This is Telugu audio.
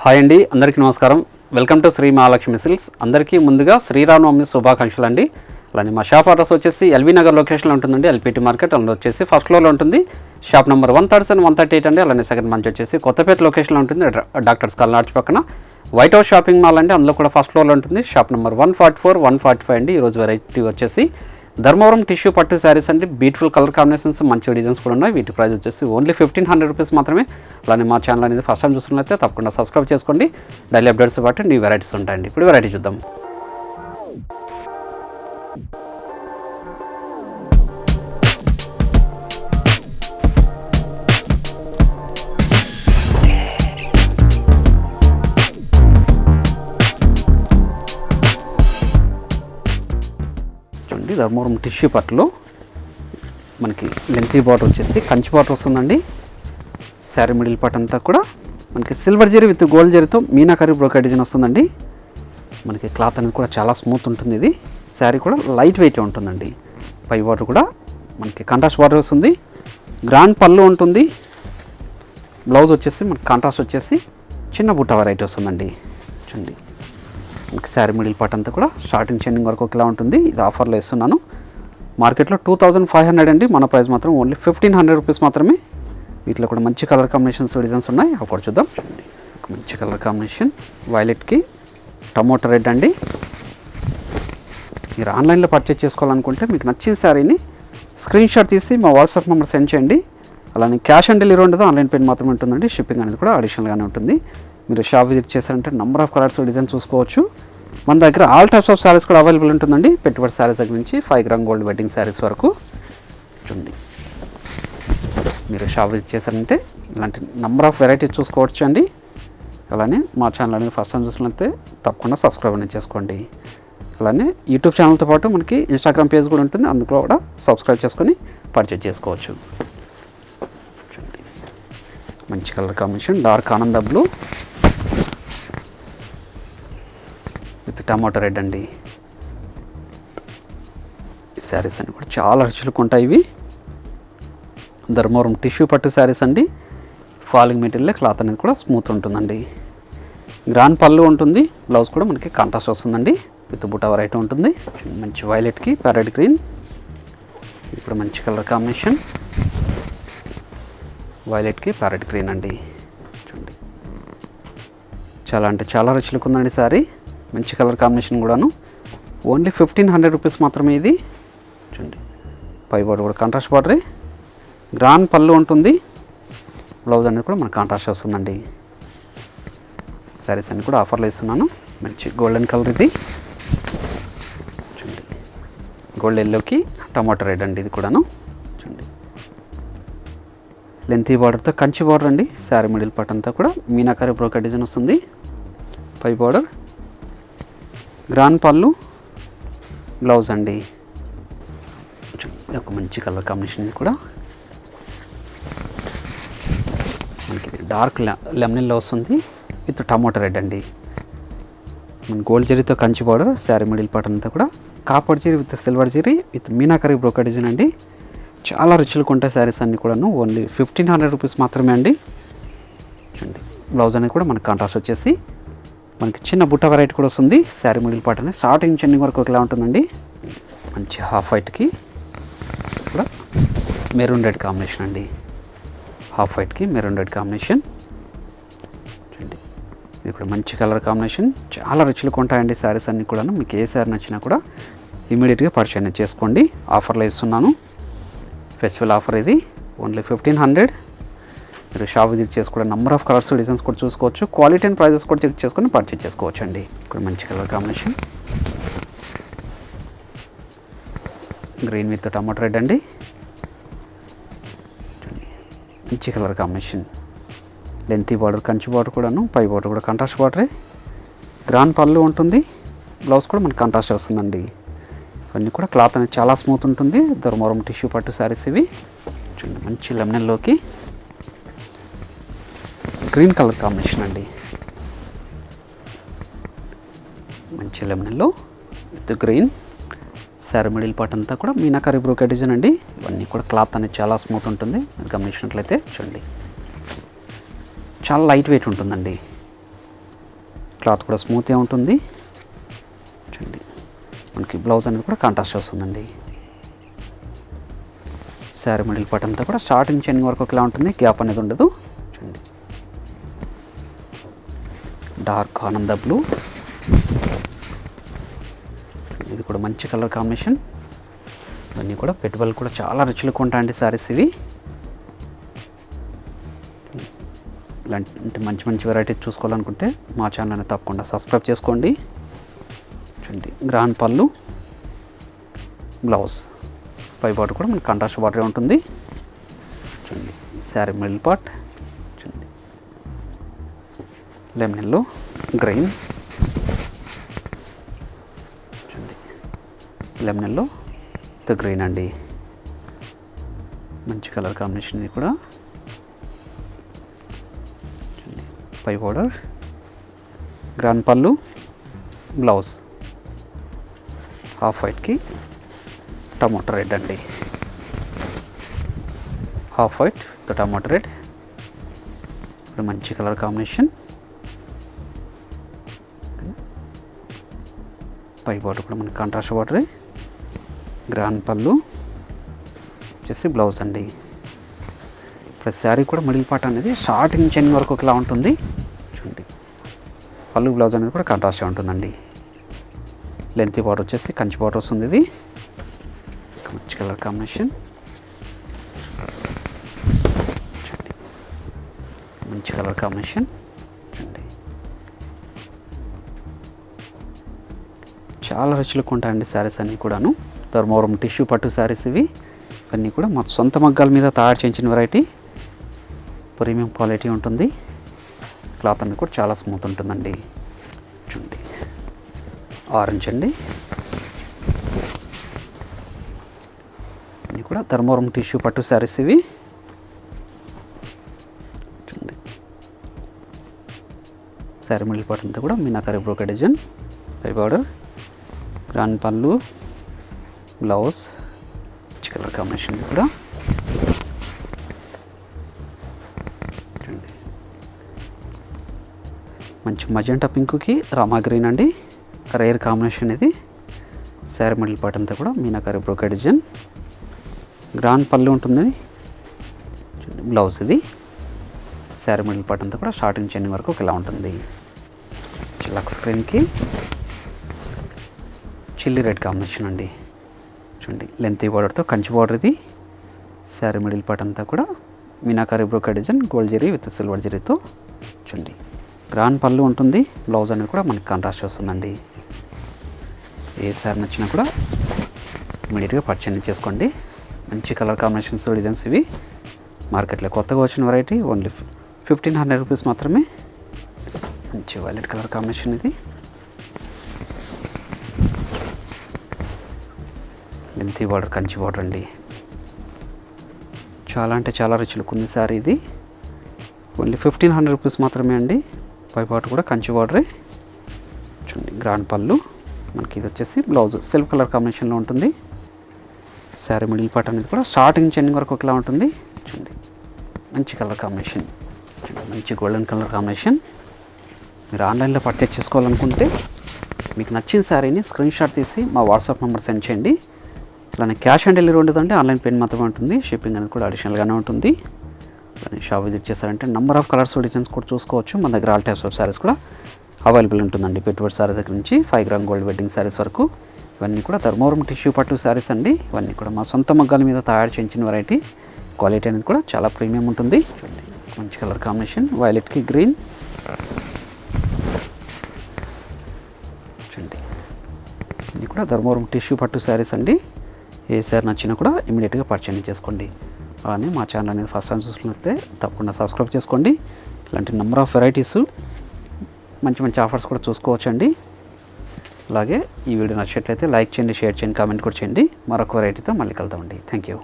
హాయ్ అండి, అందరికీ నమస్కారం. Welcome to Shri Mahalakshmi silks. అందరికీ ముందుగా శ్రీరామనవమి శుభాకాంక్షలు అండి. అలానే మా షాప్ అడ్రస్ వచ్చేసి ఎల్బీ నగర్ లొకేషన్లో ఉంటుందండి. ఎల్పిటి మార్కెట్ అందులో వచ్చేసి ఫస్ట్ ఫ్లోర్లో ఉంటుంది. షాప్ నెంబర్ 137 138 అండి. అలానే సెకండ్ మంచి వచ్చేసి కొత్తపేట లొకేషన్లో ఉంటుంది. డాక్టర్స్ కాలనీ పక్కన వైట్ హౌస్ షాపింగ్ మాల్ అండి, అందులో కూడా ఫస్ట్ ఫ్లోర్లో ఉంటుంది. షాప్ నెంబర్ 144 145 అండి. ఈరోజు వెరైటీ వచ్చేసి ధర్మవరం టిష్యూ పట్టు శారీస్ అండి. బ్యూటిఫుల్ కలర్ కాంబినేషన్స్, మంచి డిజైన్స్ కూడా ఉన్నాయి. వీటి ప్రైస్ వచ్చేసి ఓన్లీ 1500 రూపీస్ మాత్రమే. అలానే మా ఛానల్ అనేది ఫస్ట్ టైం చూస్తున్నట్లయితే తప్పకుండా సబ్స్క్రైబ్ చేసుకోండి. డైలీ అప్డేట్స్ బట్టి న్యూ వెరైటీస్ ఉంటాయండి. ఇప్పుడు వెరైటీ చూద్దాం. ధర్మవరం టిష్యూ పట్టులో మనకి లెంతీ బార్డర్ వచ్చేసి కంచి బార్డర్ వస్తుందండి. శారీ మిడిల్ పార్ట్ అంతా కూడా మనకి సిల్వర్ జరీ విత్ గోల్డ్ జరీతో మీనాకరీ బ్రోకెట్ డిజైన్ వస్తుందండి. మనకి క్లాత్ అనేది కూడా చాలా స్మూత్ ఉంటుంది. ఇది శారీ కూడా లైట్ వెయిట్ ఉంటుందండి. పై బార్డర్ కూడా మనకి కాంట్రాస్ట్ బార్డర్ వస్తుంది. గ్రాండ్ పళ్ళు ఉంటుంది. బ్లౌజ్ వచ్చేసి మనకి కాంట్రాస్ట్ వచ్చేసి చిన్న బుట్ట వెరైటీ వస్తుందండి. చూడండి, మనకి శారీ మిడిల్ పార్ట్ అంతా కూడా స్టార్టింగ్ చెండింగ్ వరకు ఒకలా ఉంటుంది. ఇది ఆఫర్లో ఇస్తున్నాను. మార్కెట్లో 2500 అండి. మన ప్రైస్ మాత్రం ఓన్లీ 1500 రూపీస్ మాత్రమే. వీటిలో కూడా మంచి కలర్ కాంబినేషన్స్ డిజైన్స్ ఉన్నాయి. అవి కూడా చూద్దాం. మంచి కలర్ కాంబినేషన్ వైలెట్కి టమోటా రెడ్ అండి. మీరు ఆన్లైన్లో పర్చేజ్ చేసుకోవాలనుకుంటే మీకు నచ్చిన శారీని స్క్రీన్ షాట్ తీసి మా వాట్సాప్ నెంబర్ సెండ్ చేయండి. అలానే క్యాష్ ఆన్ డెలివరీ ఉండదు, ఆన్లైన్ పేమెంట్ మాత్రమే ఉంటుందండి. షిప్పింగ్ అనేది కూడా అడిషనల్గానే ఉంటుంది. మీరు షాప్ విజిట్ చేశారంటే నెంబర్ ఆఫ్ కలర్స్ డిజైన్ చూసుకోవచ్చు. మన దగ్గర ఆల్ టైప్స్ ఆఫ్ శారీస్ కూడా అవైలబుల్ ఉంటుందండి. పెట్టుబడి శారీస్ దగ్గర నుంచి 5 గ్రామ్ గోల్డ్ వెడ్డింగ్ శారీస్ వరకు చూడండి. మీరు షాప్ విజిట్ చేశారంటే ఇలాంటి నెంబర్ ఆఫ్ వెరైటీస్ చూసుకోవచ్చు అండి. అలానే మా ఛానల్ అనేది ఫస్ట్ టైం చూసినట్లయితే తప్పకుండా సబ్స్క్రైబ్ అనేది చేసుకోండి. అలానే యూట్యూబ్ ఛానల్తో పాటు మనకి ఇన్స్టాగ్రామ్ పేజ్ కూడా ఉంటుంది, అందులో కూడా సబ్స్క్రైబ్ చేసుకొని పర్చేజ్ చేసుకోవచ్చు. చూడండి, మంచి కలర్ కాంబినేషన్ డార్క్ ఆనంద బ్లూ విత్ టమాటో రెడ్ అండి. ఈ శారీస్ అన్ని కూడా చాలా రుచులుగా ఉంటాయి. ఇవి ధర్మవరం టిష్యూ పట్టు శారీస్ అండి. ఫాలింగ్ మెటీరియల్ క్లాత్ అనేది కూడా స్మూత్ ఉంటుందండి. గ్రాండ్ పళ్ళు ఉంటుంది. బ్లౌజ్ కూడా మనకి కాంట్రాస్ట్ వస్తుందండి. విత్ బుట్ట వెరైటీ ఉంటుంది. మంచి వైలెట్కి ప్యారెట్ గ్రీన్. ఇప్పుడు మంచి కలర్ కాంబినేషన్ వైలెట్కి ప్యారెట్ గ్రీన్ అండి. చూడండి, చాలా అంటే చాలా రుచులుగా ఉందండి శారీ. మంచి కలర్ కాంబినేషన్ కూడాను. ఓన్లీ 1500 రూపీస్ మాత్రమే ఇది. చూడండి, పై బార్డర్ కూడా కాంట్రాస్ట్ బార్డరే. గ్రాండ్ పళ్ళు ఉంటుంది. బ్లౌజ్ అనేది కూడా మనకు కాంట్రాస్ట్ వస్తుందండి. శారీస్ అన్ని కూడా ఆఫర్లో ఇస్తున్నాను. మంచి గోల్డెన్ కలర్ ఇది. చూడండి, గోల్డ్ ఎల్లోకి టమాటో రెడ్ అండి. ఇది కూడాను చూడండి, లెంతీ బార్డర్తో కంచి బార్డర్ అండి. శారీ మిడిల్ పార్ట్ అంతా కూడా మీనాకరీ బ్రోకెట్ డిజైన్ వస్తుంది. పై బార్డర్ గ్రాండ్ పళ్ళు, బ్లౌజ్ అండి. ఒక మంచి కలర్ కాంబినేషన్ కూడా మనకి డార్క్ లెమనెల్లో వస్తుంది విత్ టమాటో రెడ్ అండి. మన గోల్డ్ జరీతో Kanchi border. Sari middle part అంతా కూడా copper zari with silver zari with meenakari brocade design అండి. చాలా రుచులు ఉంటాయి శారీస్ అన్నీ కూడాను. ఓన్లీ 1500 రూపీస్ మాత్రమే అండి. చూడండి, బ్లౌజ్ అనేది కూడా మనకి కాంట్రాస్ట్ వచ్చేసి మనకి చిన్న బుట్ట వెరైటీ కూడా వస్తుంది. శారీ మిడిల్ పార్ట్ అనేది స్టార్టింగ్ చెండింగ్ వరకు ఒకలా ఉంటుందండి. మంచి హాఫ్ వైట్కి కూడా మెరూన్ రెడ్ కాంబినేషన్ అండి. హాఫ్ వైట్కి మెరూన్ రెడ్ కాంబినేషన్. చూడండి, ఇది కూడా మంచి కలర్ కాంబినేషన్. చాలా రుచులుగా ఉంటాయండి శారీస్ అన్నీ కూడా. మీకు ఏ శారీ నచ్చినా కూడా ఇమీడియట్గా పర్చేజ్ చేసుకోండి. ఆఫర్లో ఇస్తున్నాను. ఫెస్టివల్ ఆఫర్ ఇది. ఓన్లీ 1500. మీరు షాప్ విజిట్ చేసుకునే నెంబర్ ఆఫ్ కలర్స్ డిజైన్స్ కూడా చూసుకోవచ్చు. క్వాలిటీ అండ్ ప్రైజెస్ కూడా చెక్ చేసుకొని పర్చేజ్ చేసుకోవచ్చు అండి. ఇక్కడ మంచి colour combination green with tomato red అండి. మంచి colour combination lengthy border Kanchi border కూడాను. పై బార్డర్ కూడా కాంట్రాస్ట్ బార్డరే. గ్రాండ్ పళ్ళు ఉంటుంది. బ్లౌజ్ కూడా మనకి కాంట్రాస్ట్ వస్తుందండి. ఇవన్నీ కూడా క్లాత్ అనేది చాలా స్మూత్ ఉంటుంది. ధర్మవరం టిష్యూ పట్టు శారీస్ ఇవి. చూడండి, మంచి లెమనెల్లోకి గ్రీన్ కలర్ కాంబినేషన్ అండి. మంచి lemon yellow with green. Sari middle part అంతా కూడా మీనాకరీ బ్రోకెట్ డిజైన్ అండి. ఇవన్నీ కూడా క్లాత్ అనేది చాలా స్మూత్ ఉంటుంది. మీరు గమనించినట్లయితే చూడండి, చాలా లైట్ వెయిట్ ఉంటుందండి. క్లాత్ కూడా స్మూత్గా ఉంటుంది. చూడండి మనకి బ్లౌజ్ అనేది కూడా కాంట్రాస్ట్ వస్తుందండి. శారీ మిడిల్ పార్ట్ అంతా కూడా స్టార్టింగ్ చెన్నింగ్ వరకు ఒకలా ఉంటుంది, గ్యాప్ అనేది ఉండదు. చూడండి డార్క్ ఆనంద బ్లూ, ఇది కూడా మంచి కలర్ కాంబినేషన్. ఇవన్నీ కూడా పెట్టుబడులు కూడా చాలా రుచులుగా ఉంటాయండి శారీస్ ఇవి. ఇలాంటి మంచి మంచి వెరైటీస్ చూసుకోవాలనుకుంటే మా ఛానల్ని తప్పకుండా సబ్స్క్రైబ్ చేసుకోండి. చూడండి గ్రాండ్ పళ్ళు, బ్లౌజ్, పై బార్డర్ కూడా మనకి కాంట్రాస్ట్ బార్డర్ ఉంటుంది. చూడండి శారీ మిడిల్ పార్ట్, చూడండి లెమన్ ఎల్లో, గ్రీన్, చూడండి లెమన్ ఎల్లో విత్ గ్రీన్ అండి. మంచి కలర్ కాంబినేషన్ ఇది కూడా. పై బార్డర్, గ్రాండ్ పళ్ళు, బ్లౌజ్ హాఫ్ వైట్కి టమాటో రెడ్ అండి. Half white with tomato red, ఇప్పుడు మంచి కలర్ కాంబినేషన్. పై బార్డర్ కూడా మనకి కాంట్రాస్ట్ బార్డరే, గ్రాండ్ పళ్ళు వచ్చేసి బ్లౌజ్ అండి. ఇప్పుడు శారీ కూడా మిడిల్ పార్ట్ అనేది స్టార్టింగ్ చెన్ వరకు ఒకలా ఉంటుంది. చూడండి పళ్ళు బ్లౌజ్ అనేది కూడా కాంట్రాస్ట్గా ఉంటుందండి. లెంత్ బార్డర్ వచ్చేసి కంచి బార్డర్ వస్తుంది. ఇది మంచి కలర్ కాంబినేషన్. చూడండి మంచి కలర్ కాంబినేషన్. చూడండి చాలా రుచులకు ఉంటాయండి శారీస్ అన్నీ కూడాను. ధర్మవరం టిష్యూ పట్టు శారీస్ ఇవి. ఇవన్నీ కూడా మా సొంత మగ్గాల మీద తయారు చేయించిన వెరైటీ, ప్రీమియం క్వాలిటీ ఉంటుంది. క్లాత్ అనేది కూడా చాలా స్మూత్ ఉంటుందండి. చూడండి ఆరెంజ్ అండి. ఇవి కూడా ధర్మవరం టిష్యూ పట్టు శారీస్ ఇవి. చూడండి శారీ మిడిల్ పార్ట్ అంతా కూడా మీనాకరీ బ్రోకెట్ డిజైన్, పై బార్డర్, గ్రాండ్ పళ్ళు, బ్లౌజ్, కలర్ కాంబినేషన్ కూడా. మంచి మజెంటా పింక్కి రామా గ్రీన్ అండి, రేర్ కాంబినేషన్ ఇది. శారీ మిడిల్ పార్ట్ అంతా కూడా మీనాకరీ బ్రోకెట్ డిజైన్, గ్రాండ్ పళ్ళు ఉంటుంది. బ్లౌజ్ ఇది. శారీ మిడిల్ పార్ట్ అంతా కూడా స్టార్టింగ్ చెన్నింగ్ వరకు ఇలా ఉంటుంది. లక్స్ స్క్రీన్కి చిల్లీ రెడ్ కాంబినేషన్ అండి. చూడండి లెంత్ బార్డర్తో కంచి బార్డర్ ఇది. శారీ మిడిల్ పార్ట్ అంతా కూడా meenakari brocade design, gold zari with silver జరీతో. చూడండి గ్రాండ్ పళ్ళు ఉంటుంది. బ్లౌజ్ అనేది కూడా మనకి కాంట్రాస్ట్ వస్తుందండి. ఏ శారీ నచ్చినా కూడా ఇమీడియట్గా పర్చేజ్ చేసుకోండి. మంచి కలర్ కాంబినేషన్స్, డిజైన్స్ ఇవి. మార్కెట్లో కొత్తగా వచ్చిన వెరైటీ, ఓన్లీ 1500 రూపీస్ మాత్రమే. మంచి వైలెట్ కలర్ కాంబినేషన్ ఇది. లెంత్ బార్డర్ కంచి బార్డర్ అండి. చాలా అంటే చాలా రుచులకు ఉంది శారీ ఇది. ఓన్లీ 1500 రూపీస్ మాత్రమే అండి. పై పార్ట్ కూడా కంచి బార్డరే. చూడండి గ్రాండ్ పళ్ళు, మనకి ఇది వచ్చేసి బ్లౌజ్ సిల్క్ కలర్ కాంబినేషన్లో ఉంటుంది. శారీ మిడిల్ పార్ట్ అనేది కూడా స్టార్టింగ్ చెన్నింగ్ వరకు ఒకలా ఉంటుంది. చూడండి మంచి కలర్ కాంబినేషన్, చూడండి మంచి గోల్డెన్ కలర్ కాంబినేషన్. మీరు ఆన్లైన్లో పర్చేజ్ చేసుకోవాలనుకుంటే మీకు నచ్చిన శారీని స్క్రీన్ షాట్ తీసి మా వాట్సాప్ నెంబర్ సెండ్ చేయండి. అలానే క్యాష్ ఆన్ డెలివరీ ఉండదండి, ఆన్లైన్ పేమెంట్ మాత్రమే ఉంటుంది. షిప్పింగ్ అనేది కూడా అడిషనల్గానే ఉంటుంది. అలానే షాప్ విజిట్ చేస్తారంటే నెంబర్ ఆఫ్ కలర్స్, డిజైన్స్ కూడా చూసుకోవచ్చు. మన దగ్గర ఆల్ టైప్స్ ఆఫ్ శారీస్ కూడా అవైలబుల్ ఉంటుందండి. పెట్టుబడి శారీస్ దగ్గర నుంచి 5 గ్రామ్ గోల్డ్ వెడ్డింగ్ శారీస్ వరకు. ఇవన్నీ కూడా ధర్మవరం టిష్యూ పట్టు శారీస్ అండి. ఇవన్నీ కూడా మా సొంత మగ్గాల మీద తయారు చేయించిన వెరైటీ. క్వాలిటీ అనేది కూడా చాలా ప్రీమియం ఉంటుంది. చూడండి మంచి కలర్ కాంబినేషన్, వైలెట్కి గ్రీన్. చూడండి ఇది కూడా ధర్మవరం టిష్యూ పట్టు శారీస్ అండి. ఏ శారీ నచ్చినా కూడా ఇమీడియట్గా పర్చేజ్ చేసుకోండి. అలానే మా ఛానల్ అనేది ఫస్ట్ టైం చూసినట్లయితే తప్పకుండా సబ్స్క్రైబ్ చేసుకోండి. ఇలాంటి నెంబర్ ఆఫ్ వెరైటీస్, మంచి మంచి ఆఫర్స్ కూడా చూసుకోవచ్చండి. అలాగే ఈ వీడియో నచ్చినట్లయితే లైక్ చేయండి, షేర్ చేయండి, కామెంట్ కూడా చేయండి. మరొక వెరైటీతో మళ్ళీ కలుద్దామండి. Thank you.